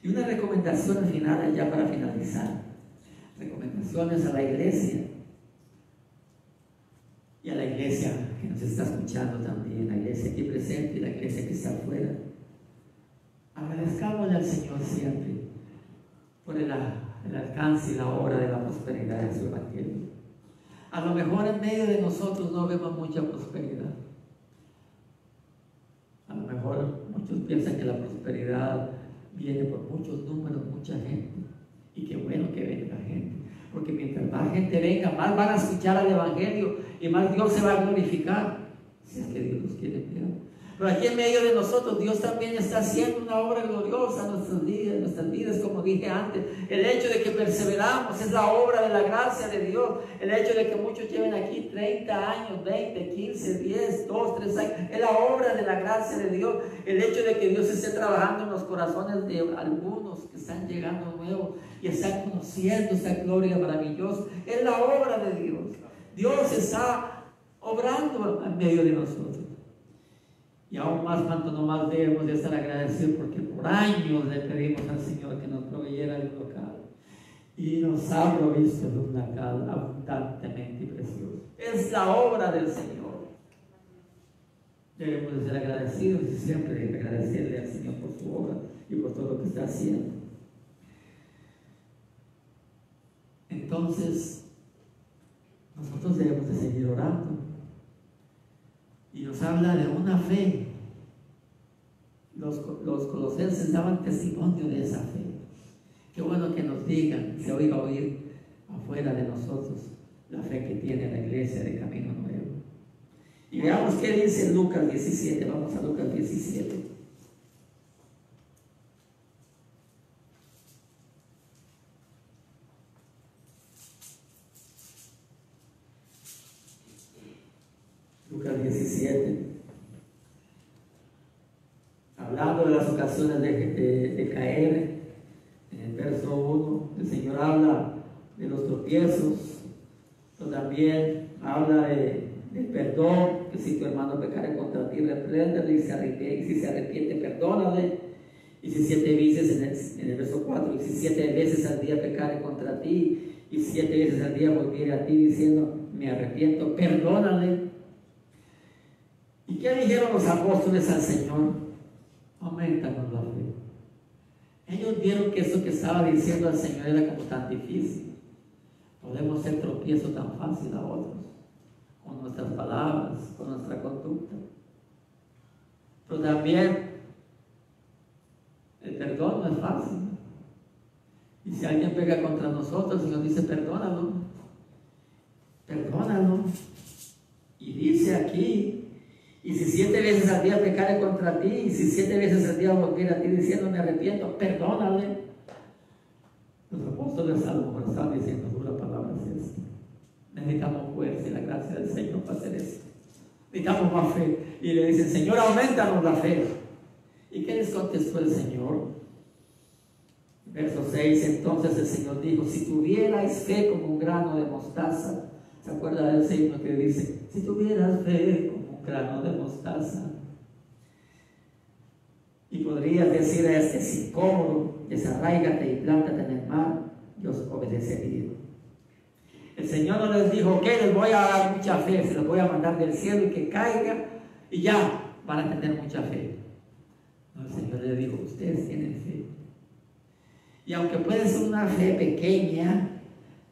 Y una recomendación al final, ya para finalizar. Recomendaciones a la iglesia y a la iglesia que nos está escuchando también, la iglesia aquí presente y la iglesia que está afuera. Agradezcámosle al Señor siempre por el alcance y la obra de la prosperidad de su evangelio. A lo mejor en medio de nosotros no vemos mucha prosperidad. A lo mejor muchos piensan que la prosperidad viene por muchos números, mucha gente. Y qué bueno que venga gente, porque mientras más gente venga, más van a escuchar al evangelio y más Dios se va a glorificar, si es que Dios nos quiere ver. Pero aquí en medio de nosotros Dios también está haciendo una obra gloriosa en nuestras vidas, como dije antes. El hecho de que perseveramos es la obra de la gracia de Dios. El hecho de que muchos lleven aquí 30 años, 20, 15, 10, 2, 3 años, es la obra de la gracia de Dios. El hecho de que Dios esté trabajando en los corazones de algunos que están llegando nuevos y están conociendo esa gloria maravillosa, es la obra de Dios. Dios está obrando en medio de nosotros. Y aún más, cuanto no más debemos de estar agradecidos, porque por años le pedimos al Señor que nos proveyera de un local. Y nos ha provisto de un local abundantemente y precioso. Es la obra del Señor. Debemos de ser agradecidos y siempre agradecerle al Señor por su obra y por todo lo que está haciendo. Entonces, nosotros debemos de seguir orando. Y nos habla de una fe. Los colosenses daban testimonio de esa fe. Qué bueno que nos digan, se oiga oír afuera de nosotros la fe que tiene la iglesia de Camino Nuevo. Y veamos qué dice Lucas 17. Vamos a Lucas 17. Lucas 17. Hablando de las ocasiones de caer, en el verso 1, el Señor habla de los tropiezos, pero también habla del perdón, que si tu hermano pecare contra ti, repréndele, y si se arrepiente, perdónale. Y si 7 veces, en el verso 4, y si 7 veces al día pecare contra ti, y 7 veces al día volviere a ti diciendo, me arrepiento, perdónale. ¿Y qué dijeron los apóstoles al Señor? Aumentanos la fe. Ellos vieron que eso que estaba diciendo al Señor era como tan difícil. Podemos ser tropiezo tan fácil a otros, con nuestras palabras, con nuestra conducta. Pero también el perdón no es fácil. Y si alguien pega contra nosotros, el Señor dice, perdónalo. Perdónalo. Y dice aquí, y si 7 veces al día pecare contra ti, y si 7 veces al día volviere a ti diciendo me arrepiento, perdónale. Los apóstoles a lo mejor estaban diciendo, dura palabra es esta. Necesitamos fuerza y la gracia del Señor para hacer esto. Necesitamos más fe. Y le dicen, Señor, aumentanos la fe. ¿Y qué les contestó el Señor? Verso 6, entonces el Señor dijo, si tuvierais fe como un grano de mostaza, ¿se acuerda del signo que dice, si tuvieras fe como un grano de mostaza? Y podrías decir a este sicómoro, desarráigate y plántate en el mar, y os obedecería. El Señor no les dijo, ok, les voy a dar mucha fe, se los voy a mandar del cielo y que caiga, y ya van a tener mucha fe. No, el Señor les dijo, ustedes tienen fe. Y aunque puede ser una fe pequeña,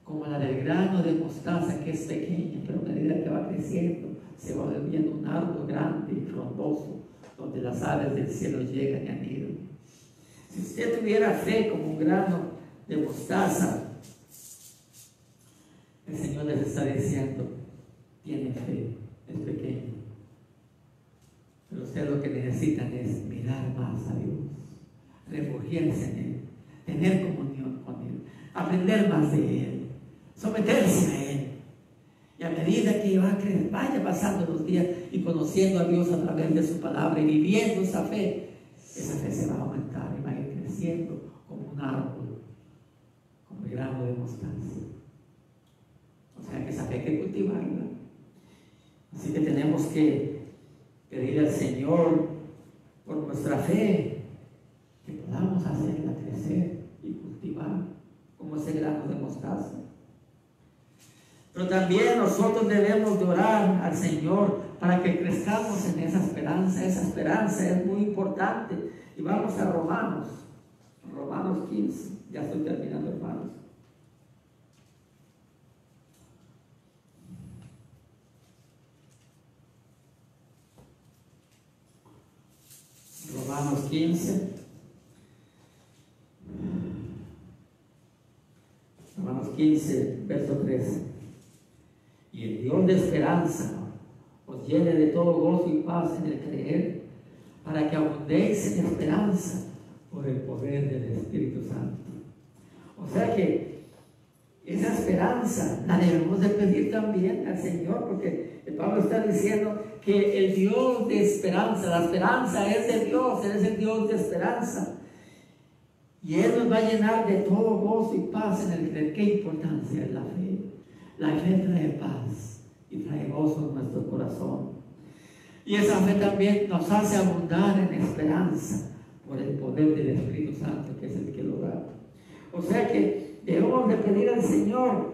como la del grano de mostaza, que es pequeña, pero a medida que va creciendo, se va volviendo un árbol grande y frondoso, donde las aves del cielo llegan y anidan. Si usted tuviera fe como un grano de mostaza, el Señor les está diciendo, tiene fe, es pequeño. Pero ustedes lo que necesitan es mirar más a Dios, refugiarse en Él, tener comunión con Él, aprender más de Él, someterse a Él. Y a medida que vaya pasando los días y conociendo a Dios a través de su palabra y viviendo esa fe se va a aumentar y va a ir creciendo como un árbol, como el grano de mostaza. O sea que esa fe hay que cultivarla. Así que tenemos que pedirle al Señor por nuestra fe que podamos hacerla crecer y cultivar como ese grano de mostaza. Pero también nosotros debemos de orar al Señor para que crezcamos en esa esperanza. Esa esperanza es muy importante. Y vamos a Romanos 15. Ya estoy terminando, hermanos. Romanos 15. Romanos 15, verso 13. Y el Dios de esperanza os llene de todo gozo y paz en el creer, para que abundéis en esperanza por el poder del Espíritu Santo. O sea que esa esperanza la debemos de pedir también al Señor, porque el Pablo está diciendo que el Dios de esperanza, la esperanza es de Dios, Él es el Dios de esperanza. Y Él nos va a llenar de todo gozo y paz en el creer. ¿Qué importancia es la fe? La fe trae paz y trae gozo en nuestro corazón. Y esa fe también nos hace abundar en esperanza por el poder del Espíritu Santo, que es el que lo da. O sea que debemos de pedir al Señor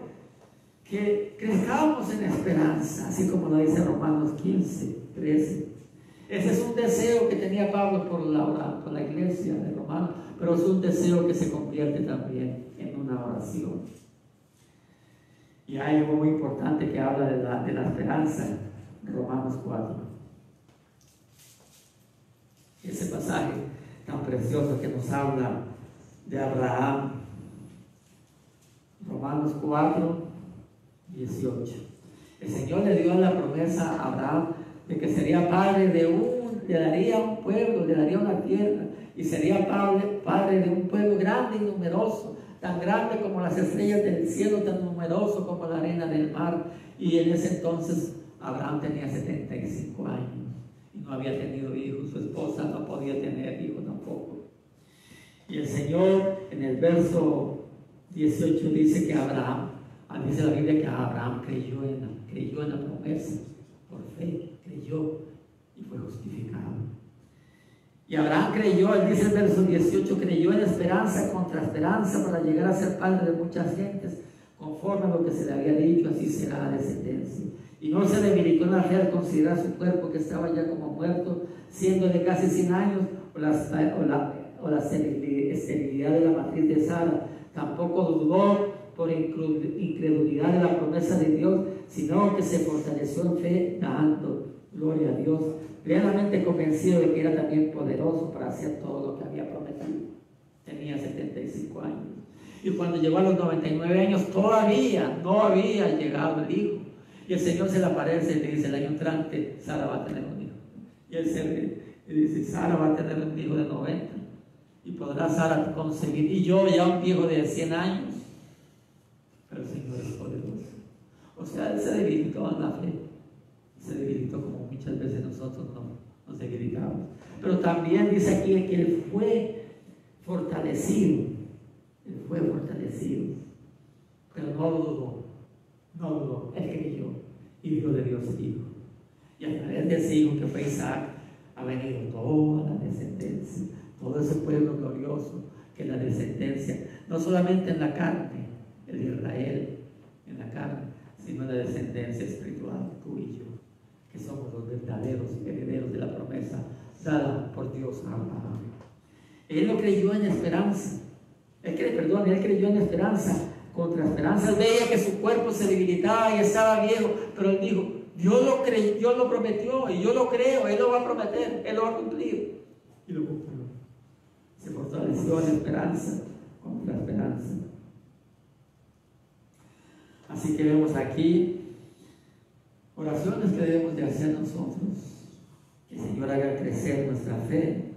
que crezcamos en esperanza, así como lo dice Romanos 15, 13. Ese es un deseo que tenía Pablo por la iglesia de Romanos, pero es un deseo que se convierte también en una oración. Y hay algo muy importante que habla de la esperanza, Romanos 4. Ese pasaje tan precioso que nos habla de Abraham. Romanos 4, 18. El Señor le dio la promesa a Abraham de que sería padre le daría un pueblo, le daría una tierra, y sería padre de un pueblo grande y numeroso, tan grande como las estrellas del cielo, tan numeroso como la arena del mar. Y en ese entonces Abraham tenía 75 años y no había tenido hijos, su esposa no podía tener hijos tampoco. Y el Señor en el verso 18 dice que Abraham, dice la Biblia que Abraham creyó en la promesa, por fe, creyó y fue justificado. Y Abraham creyó, él dice el verso 18, creyó en esperanza contra esperanza para llegar a ser padre de muchas gentes, conforme a lo que se le había dicho, así será la descendencia. Y no se debilitó en la fe al considerar su cuerpo que estaba ya como muerto, siendo de casi 100 años, o la esterilidad de la matriz de Sara. Tampoco dudó por incredulidad de la promesa de Dios, sino que se fortaleció en fe, dando gloria a Dios, plenamente convencido de que era también poderoso para hacer todo lo que había prometido. Tenía 75 años. Y cuando llegó a los 99 años, todavía no había llegado el hijo. Y el Señor se le aparece y le dice: el año entrante Sara va a tener un hijo. Y él se ríe y dice: Sara va a tener un hijo de 90. Y podrá Sara conseguir. Y yo ya un viejo de 100 años. Pero el Señor es poderoso. O sea, él se debilitó en la fe. Se debilitó como muchas veces nosotros nos debilitamos. Pero también dice aquí que él fue fortalecido. Él fue fortalecido. Pero no dudó. Él creyó. Y Dios le dio su hijo. Y a través de ese hijo que fue Isaac, ha venido toda la descendencia. Todo ese pueblo glorioso que es la descendencia, no solamente en la carne, el de Israel, en la carne, sino en la descendencia espiritual, tú y yo, que somos los verdaderos herederos de la promesa dada por Dios a Abraham. Él lo creyó en esperanza. Él creyó en esperanza contra esperanza. Él veía que su cuerpo se debilitaba y estaba viejo, pero él dijo: Dios lo prometió y yo lo creo, Él lo va a prometer, Él lo va a cumplir. Y lo cumplió. Se fortaleció en esperanza contra esperanza. Así que vemos aquí oraciones que debemos de hacer nosotros. Que el Señor haga crecer nuestra fe.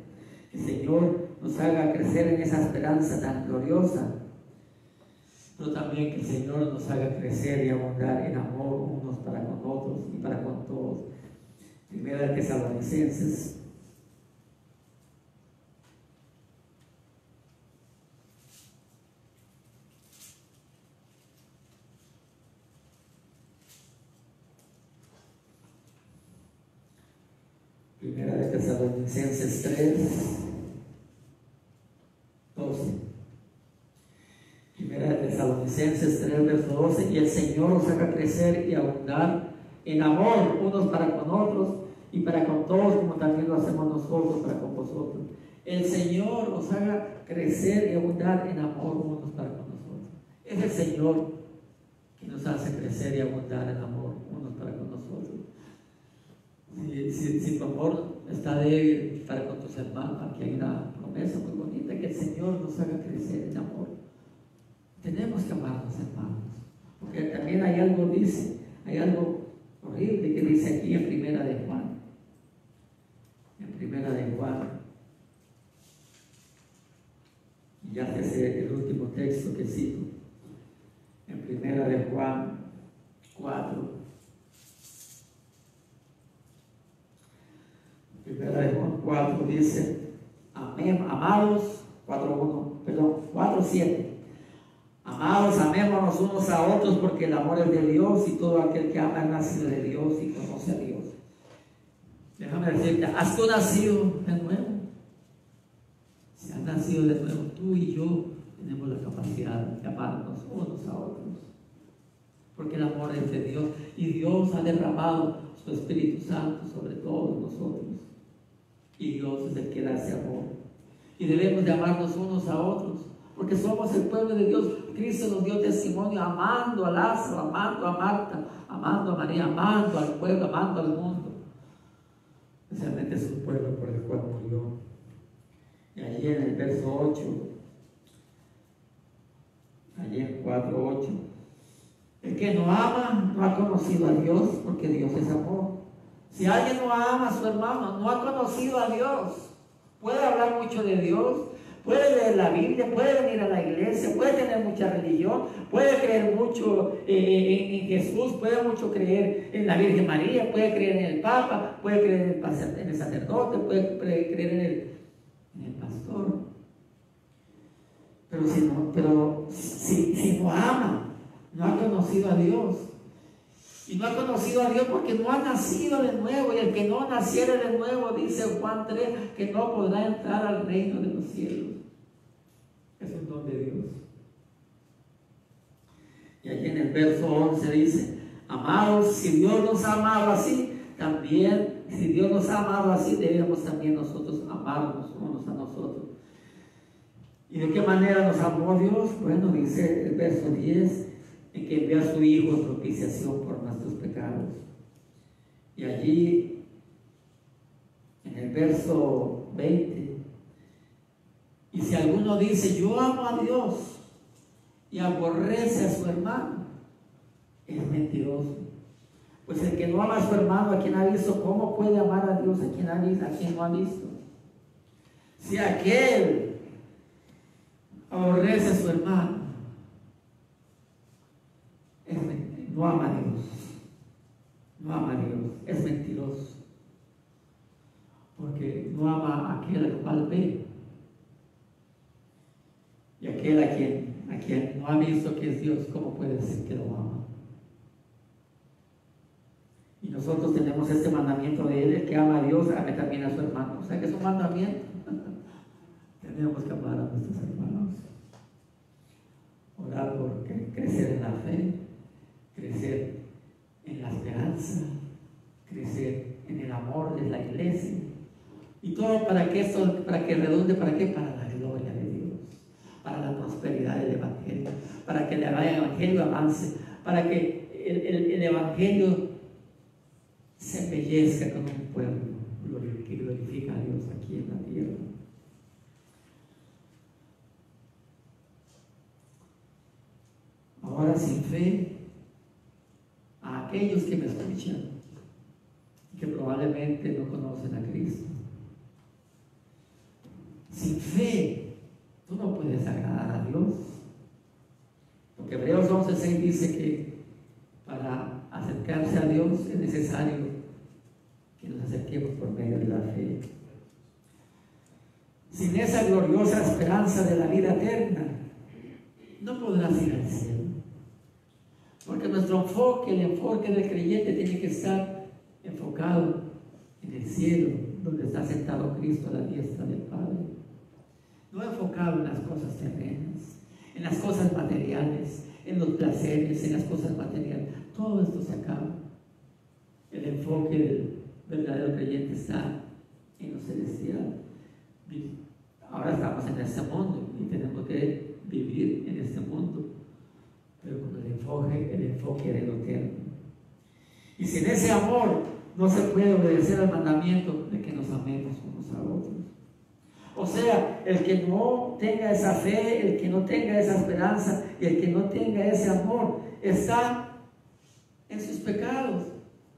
Que el Señor nos haga crecer en esa esperanza tan gloriosa. Pero también que el Señor nos haga crecer y abundar en amor unos para con otros y para con todos. Primera de Tesalonicenses. Primera de Tesalonicenses 3, 12. Primera de Tesalonicenses 3, verso 12. Y el Señor nos haga crecer y abundar en amor unos para con otros y para con todos, como también lo hacemos nosotros para con vosotros. El Señor nos haga crecer y abundar en amor unos para con nosotros. Es el Señor que nos hace crecer y abundar en amor unos para con nosotros. Si tu amor está débil para con tus hermanos, aquí hay una promesa muy bonita: que el Señor nos haga crecer en amor. Tenemos que amarnos, hermanos, porque también hay algo horrible que dice aquí en Primera de Juan. En Primera de Juan, y ya es el último texto que cito, en Primera de Juan 4. Primera de Juan 4 dice: amados, 4:7. Amados, amémonos unos a otros, porque el amor es de Dios, y todo aquel que ama es nacido de Dios y conoce a Dios. Déjame decirte, ¿has tú nacido de nuevo? Si has nacido de nuevo, tú y yo tenemos la capacidad de amarnos unos a otros, porque el amor es de Dios, y Dios ha derramado su Espíritu Santo sobre todos nosotros, y Dios es el que da ese amor, y debemos de amarnos unos a otros, porque somos el pueblo de Dios. Cristo nos dio testimonio amando a Lázaro, amando a Marta, amando a María, amando al pueblo, amando al mundo, especialmente su pueblo por el cual murió. Y allí en el verso 8, allí en 4:8, el que no ama no ha conocido a Dios, porque Dios es amor. Si alguien no ama a su hermano, no ha conocido a Dios. Puede hablar mucho de Dios, puede leer la Biblia, puede venir a la iglesia, puede tener mucha religión, puede creer mucho en Jesús, puede mucho creer en la Virgen María, puede creer en el Papa, puede creer en el sacerdote, puede creer en el pastor. Pero si no ama, no ha conocido a Dios. Y no ha conocido a Dios porque no ha nacido de nuevo. Y el que no naciere de nuevo, dice Juan 3, que no podrá entrar al reino de los cielos. Es un don de Dios. Y allí en el verso 11 dice: amados, si Dios nos ha amado así, también, si Dios nos ha amado así, debemos también nosotros amarnos unos a nosotros. ¿Y de qué manera nos amó Dios? Bueno, dice el verso 10, en que envió a su Hijo en propiciación por nuestros pecados. Y allí, en el verso 20, y si alguno dice: yo amo a Dios, y aborrece a su hermano, es mentiroso. Pues el que no ama a su hermano, a quien ha visto, ¿cómo puede amar a Dios a quien no ha visto? Si aquel aborrece a su hermano, no ama a Dios, no ama a Dios, es mentiroso, porque no ama a aquel al cual ve, y aquel a quien no ha visto que es Dios, ¿cómo puede decir que lo ama? Y nosotros tenemos este mandamiento de Él: el que ama a Dios, ame también a su hermano. O sea que es un mandamiento. Tenemos que amar a nuestros hermanos, orar por crecer en la fe, crecer en la esperanza, crecer en el amor de la iglesia, y todo para que redunde, ¿para qué? Para la gloria de Dios, para la prosperidad del Evangelio, para que el Evangelio avance, para que el Evangelio se embellezca con un pueblo que glorifica a Dios aquí en la tierra. Ahora, sin fe, a aquellos que me escuchan y que probablemente no conocen a Cristo, sin fe tú no puedes agradar a Dios, porque Hebreos 11:6 dice que para acercarse a Dios es necesario que nos acerquemos por medio de la fe. Sin esa gloriosa esperanza de la vida eterna, no podrás ir al cielo. Porque nuestro enfoque, el enfoque del creyente, tiene que estar enfocado en el cielo, donde está sentado Cristo a la diestra del Padre. No enfocado en las cosas terrenas, en las cosas materiales, en los placeres, en las cosas materiales. Todo esto se acaba. El enfoque del verdadero creyente está en lo celestial. Ahora estamos en este mundo y tenemos que vivir en este mundo, pero con el enfoque de lo eterno. Y sin ese amor no se puede obedecer al mandamiento de que nos amemos unos a otros. O sea, el que no tenga esa fe, el que no tenga esa esperanza y el que no tenga ese amor está en sus pecados.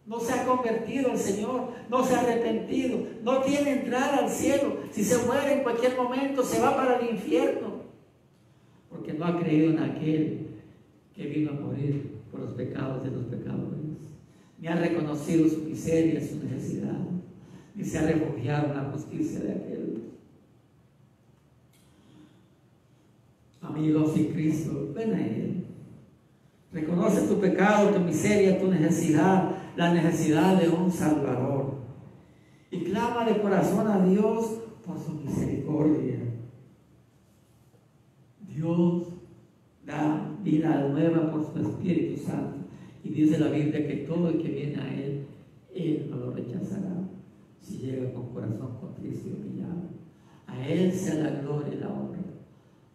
No se ha convertido al Señor, no se ha arrepentido, no tiene entrada al cielo. Si se muere en cualquier momento, se va para el infierno, porque no ha creído en aquel que vino a morir por los pecados de los pecadores, ni ha reconocido su miseria, su necesidad, ni se ha refugiado en la justicia de aquel. Amigos, en Cristo, ven a Él. Reconoce tu pecado, tu miseria, tu necesidad, la necesidad de un Salvador, y clama de corazón a Dios por su misericordia. Dios da vida nueva por su Espíritu Santo, y dice la Biblia que todo el que viene a Él, Él no lo rechazará si llega con corazón contrito y humillado. A Él sea la gloria y la honra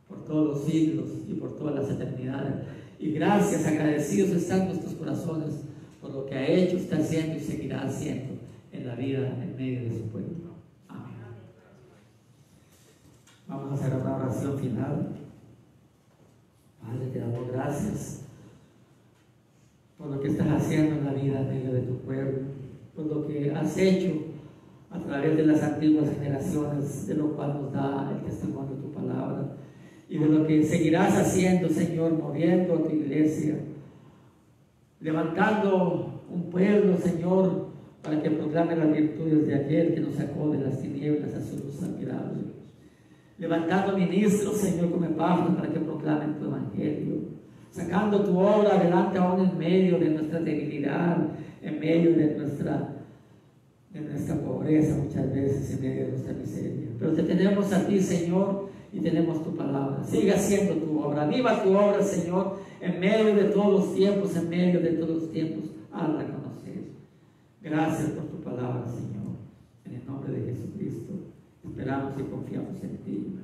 por todos los siglos y por todas las eternidades. Y gracias, agradecidos están nuestros corazones por lo que ha hecho, está haciendo y seguirá haciendo en la vida en medio de su pueblo. Amén. Vamos a hacer una oración final. Padre, te damos gracias por lo que estás haciendo en la vida en medio de tu pueblo, por lo que has hecho a través de las antiguas generaciones, de lo cual nos da el testimonio de tu palabra, y de lo que seguirás haciendo, Señor, moviendo a tu iglesia, levantando un pueblo, Señor, para que proclame las virtudes de aquel que nos sacó de las tinieblas a su luz admirable, levantando ministros, Señor, como Epafras, para que proclamen tu evangelio, sacando tu obra adelante aún en medio de nuestra debilidad, en medio de nuestra pobreza, muchas veces en medio de nuestra miseria. Pero te tenemos a ti, Señor, y tenemos tu palabra. Sigue haciendo tu obra, viva tu obra, Señor, en medio de todos los tiempos, en medio de todos los tiempos, hazla conocer. Gracias por tu palabra, Señor. En el nombre de Jesucristo, esperamos y confiamos en ti.